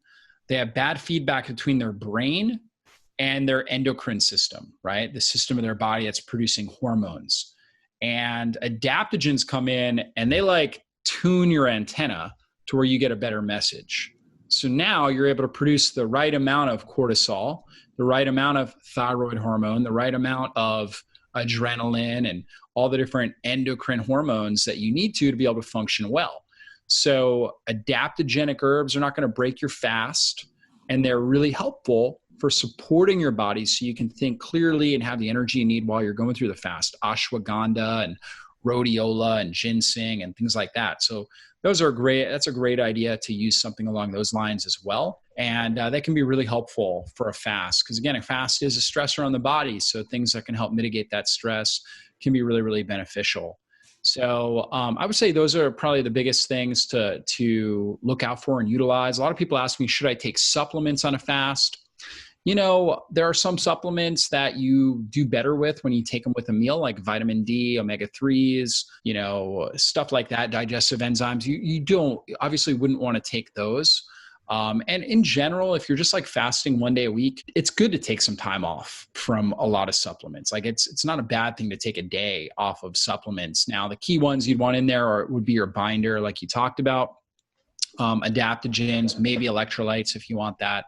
They have bad feedback between their brain and their endocrine system, right? The system of their body that's producing hormones. And adaptogens come in and they like tune your antenna to where you get a better message. So now you're able to produce the right amount of cortisol, the right amount of thyroid hormone, the right amount of adrenaline, and all the different endocrine hormones that you need to be able to function well. So adaptogenic herbs are not going to break your fast, and they're really helpful for supporting your body so you can think clearly and have the energy you need while you're going through the fast. Ashwagandha and rhodiola and ginseng and things like that. So those are great. That's a great idea to use something along those lines as well. And that can be really helpful for a fast, because again, a fast is a stressor on the body. So things that can help mitigate that stress can be really, really beneficial. So I would say those are probably the biggest things to look out for and utilize. A lot of people ask me, should I take supplements on a fast? You know, there are some supplements that you do better with when you take them with a meal, like vitamin D, omega-3s, you know, stuff like that, digestive enzymes. You don't, obviously wouldn't want to take those. And in general, if you're just like fasting one day a week, it's good to take some time off from a lot of supplements. Like it's not a bad thing to take a day off of supplements. Now, the key ones you'd want in there would be your binder, like you talked about, adaptogens, maybe electrolytes if you want that.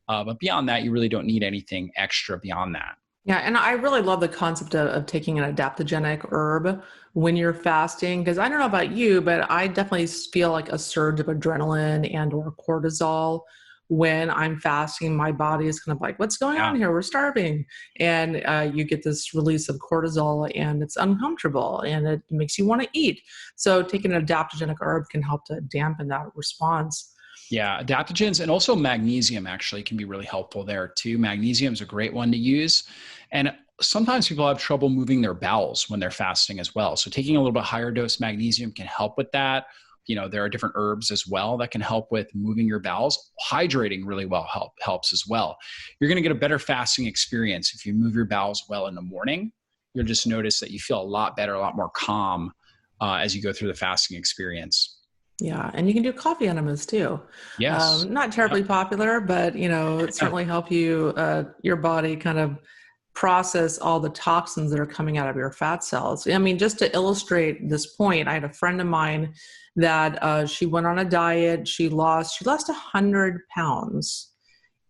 But beyond that, you really don't need anything extra beyond that. Yeah. And I really love the concept of taking an adaptogenic herb when you're fasting, because I don't know about you, but I definitely feel like a surge of adrenaline and or cortisol when I'm fasting. My body is kind of like, what's going on here? We're starving. And you get this release of cortisol and it's uncomfortable and it makes you want to eat. So taking an adaptogenic herb can help to dampen that response. Yeah, adaptogens and also magnesium actually can be really helpful there too. Magnesium is a great one to use. And sometimes people have trouble moving their bowels when they're fasting as well. So taking a little bit higher dose magnesium can help with that. You know, there are different herbs as well that can help with moving your bowels. Hydrating really well helps as well. You're going to get a better fasting experience if you move your bowels well in the morning. You'll just notice that you feel a lot better, a lot more calm as you go through the fasting experience. Yeah. And you can do coffee enemas too. Yes. Not terribly popular, but you know, it certainly help you, your body kind of process all the toxins that are coming out of your fat cells. I mean, just to illustrate this point, I had a friend of mine that she went on a diet. She lost 100 pounds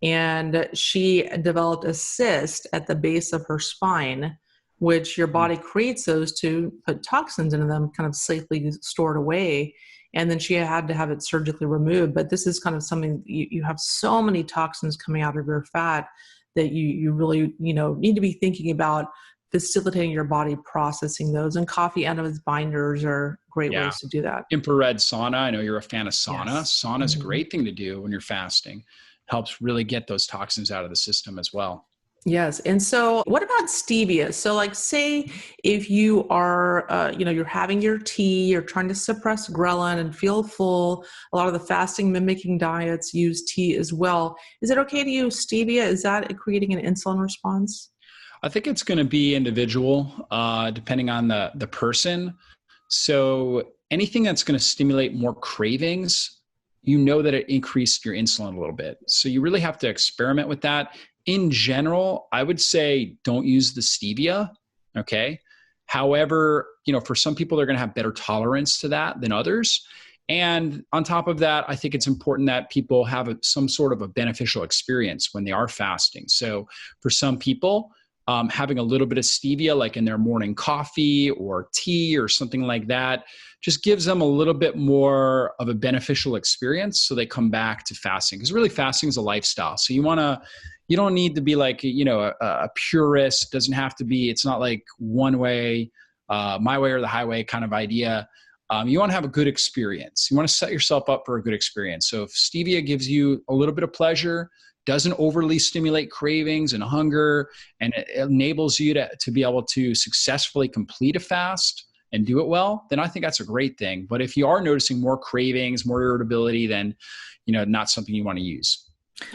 and she developed a cyst at the base of her spine, which your body creates those to put toxins into them, kind of safely stored away. And then she had to have it surgically removed. But this is kind of something, you have so many toxins coming out of your fat that you really, you know, need to be thinking about facilitating your body processing those. And coffee enemas binders are great ways to do that. Infrared sauna. I know you're a fan of sauna. Yes. Sauna is a great thing to do when you're fasting. Helps really get those toxins out of the system as well. Yes. And so what about stevia? So like say if you are, you're having your tea, you're trying to suppress ghrelin and feel full. A lot of the fasting mimicking diets use tea as well. Is it okay to use stevia? Is that creating an insulin response? I think it's going to be individual, depending on the person. So anything that's going to stimulate more cravings, you know that it increased your insulin a little bit. So you really have to experiment with that. In general, I would say don't use the stevia, okay? However, you know, for some people, they're going to have better tolerance to that than others. And on top of that, I think it's important that people have some sort of a beneficial experience when they are fasting. So for some people, having a little bit of stevia, like in their morning coffee or tea or something like that, just gives them a little bit more of a beneficial experience. So they come back to fasting, because really fasting is a lifestyle. So you don't need to be like, you know, a purist. Doesn't have to be, it's not like one way, my way or the highway kind of idea. You want to have a good experience. You want to set yourself up for a good experience. So if stevia gives you a little bit of pleasure, doesn't overly stimulate cravings and hunger, and it enables you to be able to successfully complete a fast and do it well, then I think that's a great thing. But if you are noticing more cravings, more irritability, then, you know, not something you want to use.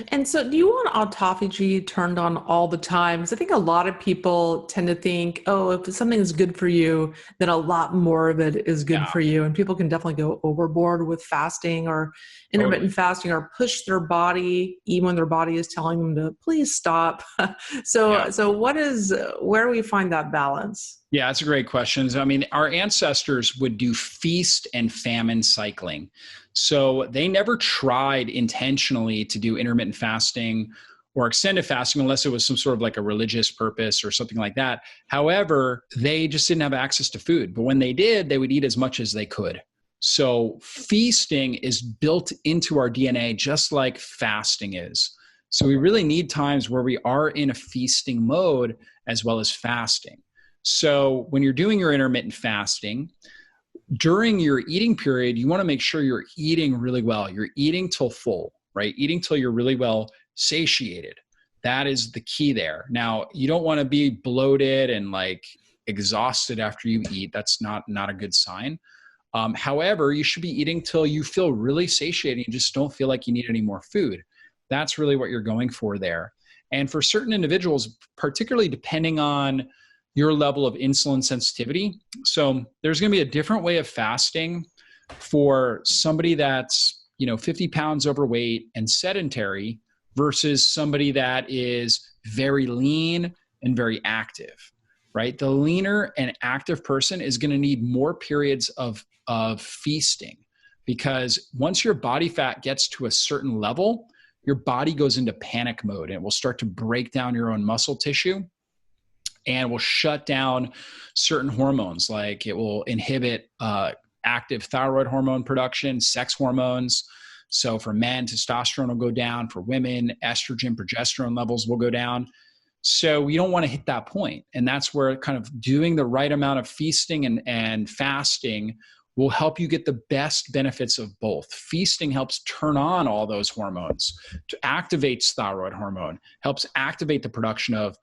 And so, do you want autophagy turned on all the time? Because I think a lot of people tend to think, oh, if something is good for you, then a lot more of it is good Yeah, for you. And people can definitely go overboard with fasting or totally. intermittent fasting or push their body, even when their body is telling them to please stop. Yeah. So where do we find that balance? Yeah, that's a great question. I mean, our ancestors would do feast and famine cycling. So they never tried intentionally to do intermittent fasting or extended fasting unless it was some sort of like a religious purpose or something like that. However, they just didn't have access to food. But when they did, they would eat as much as they could. So feasting is built into our DNA just like fasting is. So we really need times where we are in a feasting mode as well as fasting. So when you're doing your intermittent fasting, during your eating period, you want to make sure you're eating really well. You're eating till full, right? Eating till you're really well satiated. That is the key there. Now, you don't want to be bloated and like exhausted after you eat. That's not a good sign. However, you should be eating till you feel really satiated and just don't feel like you need any more food. That's really what you're going for there. And for certain individuals, particularly depending on your level of insulin sensitivity. So there's going to be a different way of fasting for somebody that's, 50 pounds overweight and sedentary versus somebody that is very lean and very active, right? The leaner and active person is going to need more periods of feasting because once your body fat gets to a certain level, your body goes into panic mode and it will start to break down your own muscle tissue and will shut down certain hormones. Like it will inhibit active thyroid hormone production, sex hormones. So for men, testosterone will go down. For women, estrogen, progesterone levels will go down. So we don't want to hit that point. And that's where kind of doing the right amount of feasting and fasting will help you get the best benefits of both. Feasting helps turn on all those hormones, to activates thyroid hormone, helps activate the production of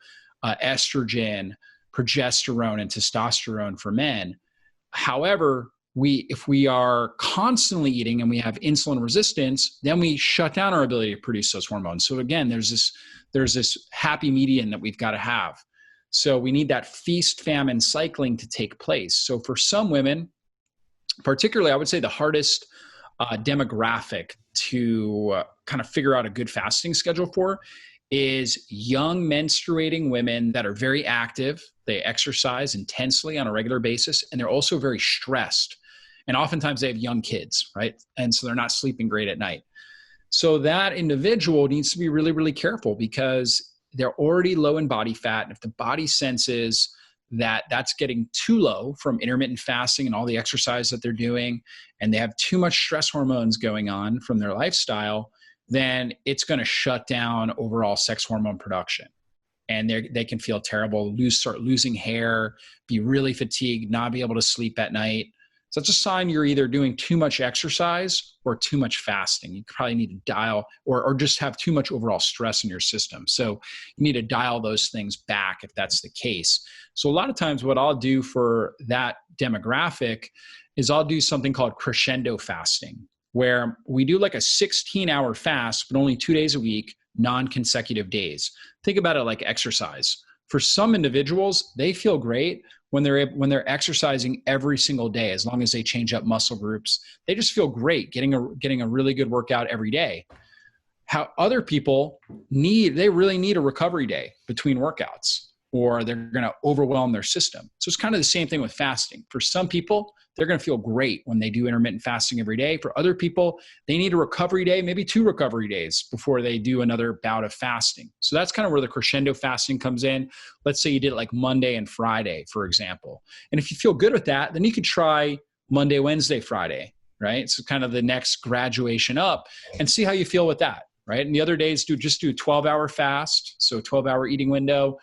estrogen, progesterone, and testosterone for men. However, if we are constantly eating and we have insulin resistance, then we shut down our ability to produce those hormones. So again, there's this happy median that we've got to have. So we need that feast famine cycling to take place. So for some women, particularly, I would say the hardest demographic to kind of figure out a good fasting schedule for is young menstruating women that are very active. They exercise intensely on a regular basis, and they're also very stressed. And oftentimes they have young kids, right? And so they're not sleeping great at night. So that individual needs to be really, really careful because they're already low in body fat. And if the body senses that that's getting too low from intermittent fasting and all the exercise that they're doing, and they have too much stress hormones going on from their lifestyle, then it's going to shut down overall sex hormone production. And they can feel terrible, start losing hair, be really fatigued, not be able to sleep at night. So it's a sign you're either doing too much exercise or too much fasting. You probably need to dial or just have too much overall stress in your system. So you need to dial those things back if that's the case. So a lot of times what I'll do for that demographic is I'll do something called crescendo fasting, where we do like a 16-hour fast, but only 2 days a week, non-consecutive days. Think about it like exercise. For some individuals, they feel great when they're exercising every single day, as long as they change up muscle groups. They just feel great getting a really good workout every day. How other people they really need a recovery day between workouts, or they're going to overwhelm their system. So it's kind of the same thing with fasting. For some people, they're going to feel great when they do intermittent fasting every day. For other people, they need a recovery day, maybe 2 recovery days before they do another bout of fasting. So that's kind of where the crescendo fasting comes in. Let's say you did it like Monday and Friday, for example. And if you feel good with that, then you could try Monday, Wednesday, Friday, right? So kind of the next graduation up and see how you feel with that, right? And the other days, just do a 12-hour fast, so 12-hour eating window.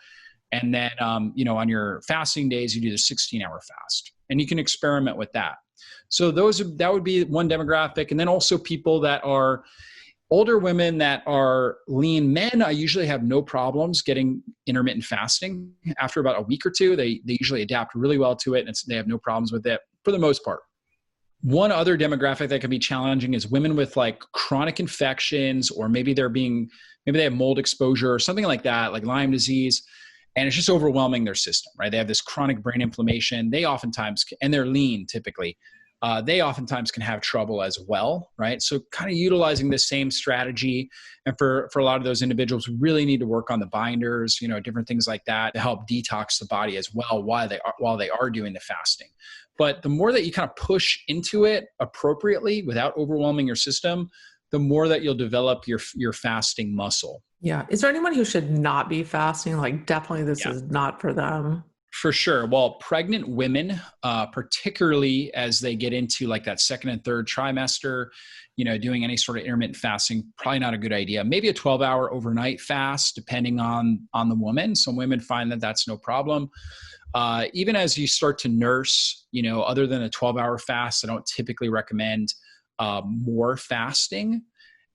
And then, on your fasting days, you do the 16-hour fast, and you can experiment with that. So that would be one demographic. And then also people that are older women that are lean. Men, I usually have no problems getting intermittent fasting. After about a week or two, they usually adapt really well to it, and they have no problems with it for the most part. One other demographic that can be challenging is women with like chronic infections, or maybe maybe they have mold exposure or something like that, like Lyme disease. And it's just overwhelming their system, right? They have this chronic brain inflammation. They oftentimes, and they're lean typically, they oftentimes can have trouble as well, right? So kind of utilizing the same strategy. And for a lot of those individuals, we really need to work on the binders, different things like that to help detox the body as well while they are doing the fasting. But the more that you kind of push into it appropriately without overwhelming your system, the more that you'll develop your fasting muscle. Yeah. Is there anyone who should not be fasting? Like, definitely this is not for them. For sure. Well, pregnant women, particularly as they get into like that second and third trimester, doing any sort of intermittent fasting, probably not a good idea. Maybe a 12-hour overnight fast, depending on the woman. Some women find that that's no problem. Even as you start to nurse, other than a 12-hour fast, I don't typically recommend more fasting.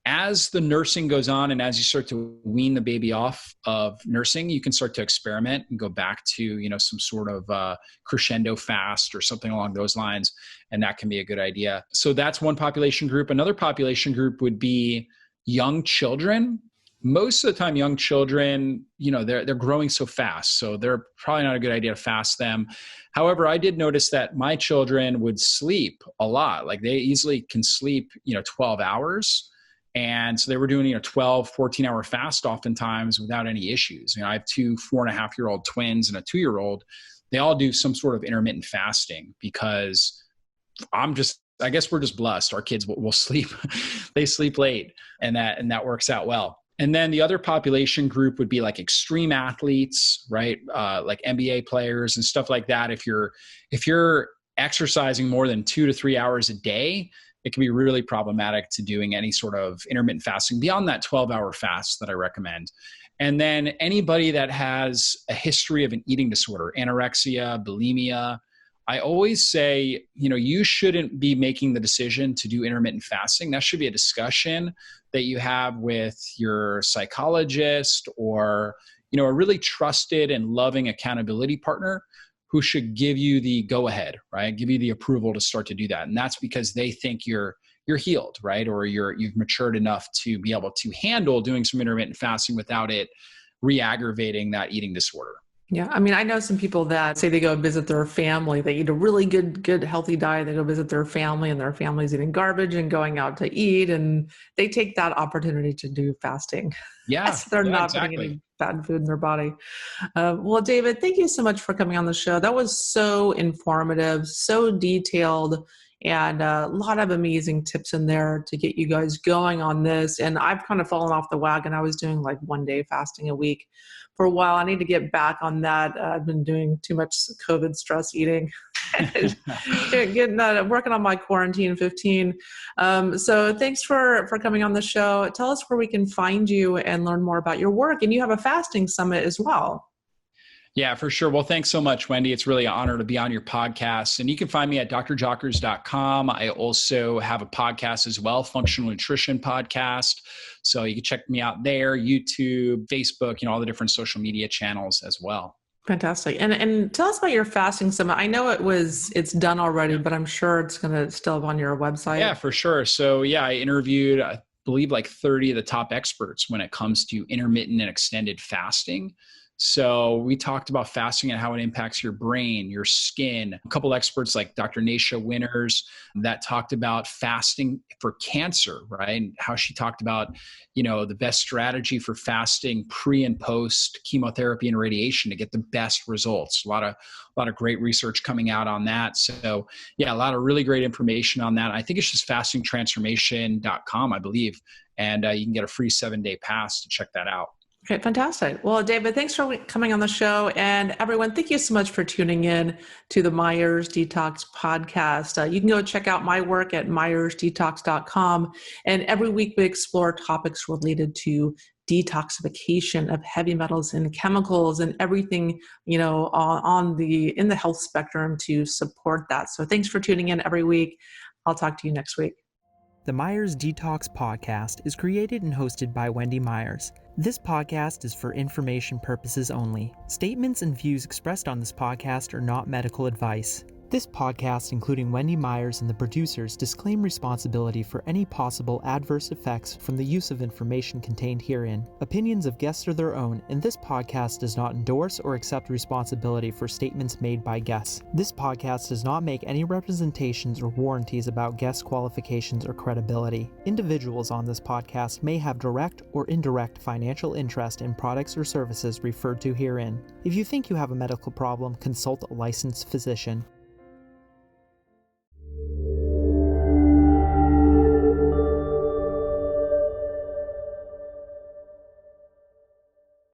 As the nursing goes on and as you start to wean the baby off of nursing, you can start to experiment and go back to, some sort of crescendo fast or something along those lines. And that can be a good idea. So that's one population group. Another population group would be young children. Most of the time, young children, they're growing so fast. So they're probably not a good idea to fast them. However, I did notice that my children would sleep a lot. Like they easily can sleep, 12 hours. And so they were doing, 12, 14-hour fast oftentimes without any issues. I have 2 4.5-year-old twins and a 2-year-old. They all do some sort of intermittent fasting because I guess we're just blessed. Our kids will sleep. They sleep late and that works out well. And then the other population group would be like extreme athletes, right? Like NBA players and stuff like that. If you're exercising more than 2 to 3 hours a day, it can be really problematic to doing any sort of intermittent fasting beyond that 12-hour fast that I recommend. And then anybody that has a history of an eating disorder, anorexia, bulimia, I always say, you shouldn't be making the decision to do intermittent fasting. That should be a discussion that you have with your psychologist or, a really trusted and loving accountability partner who should give you the go ahead, right? Give you the approval to start to do that. And that's because they think you're healed, right? Or you've matured enough to be able to handle doing some intermittent fasting without it re-aggravating that eating disorder. Yeah. I mean, I know some people that say they go visit their family. They eat a really good, healthy diet. They go visit their family and their family's eating garbage and going out to eat. And they take that opportunity to do fasting. Yeah. So they're not putting any bad food in their body. Well, David, thank you so much for coming on the show. That was so informative, so detailed, and a lot of amazing tips in there to get you guys going on this. And I've kind of fallen off the wagon. I was doing like 1 day fasting a week for a while. I need to get back on that. I've been doing too much COVID stress eating, working on my quarantine 15. So thanks for coming on the show. Tell us where we can find you and learn more about your work. And you have a fasting summit as well. Yeah, for sure. Well, thanks so much, Wendy. It's really an honor to be on your podcast. And you can find me at drjockers.com. I also have a podcast as well, Functional Nutrition Podcast. So you can check me out there, YouTube, Facebook, all the different social media channels as well. Fantastic. And tell us about your fasting summit. I know it's done already, but I'm sure it's going to still be on your website. Yeah, for sure. So I interviewed, I believe, like 30 of the top experts when it comes to intermittent and extended fasting. So we talked about fasting and how it impacts your brain, your skin. A couple experts like Dr. Nasha Winners that talked about fasting for cancer, right? And how she talked about, the best strategy for fasting pre and post chemotherapy and radiation to get the best results. A lot of great research coming out on that. So a lot of really great information on that. I think it's just fastingtransformation.com, I believe. And you can get a free 7-day pass to check that out. Okay, fantastic. Well, David, thanks for coming on the show. And everyone, thank you so much for tuning in to the Myers Detox podcast. You can go check out my work at myersdetox.com. And every week we explore topics related to detoxification of heavy metals and chemicals and everything, in the health spectrum to support that. So thanks for tuning in every week. I'll talk to you next week. The Myers Detox podcast is created and hosted by Wendy Myers. This podcast is for information purposes only. Statements and views expressed on this podcast are not medical advice. This podcast, including Wendy Myers and the producers, disclaim responsibility for any possible adverse effects from the use of information contained herein. Opinions of guests are their own, and this podcast does not endorse or accept responsibility for statements made by guests. This podcast does not make any representations or warranties about guest qualifications or credibility. Individuals on this podcast may have direct or indirect financial interest in products or services referred to herein. If you think you have a medical problem, consult a licensed physician.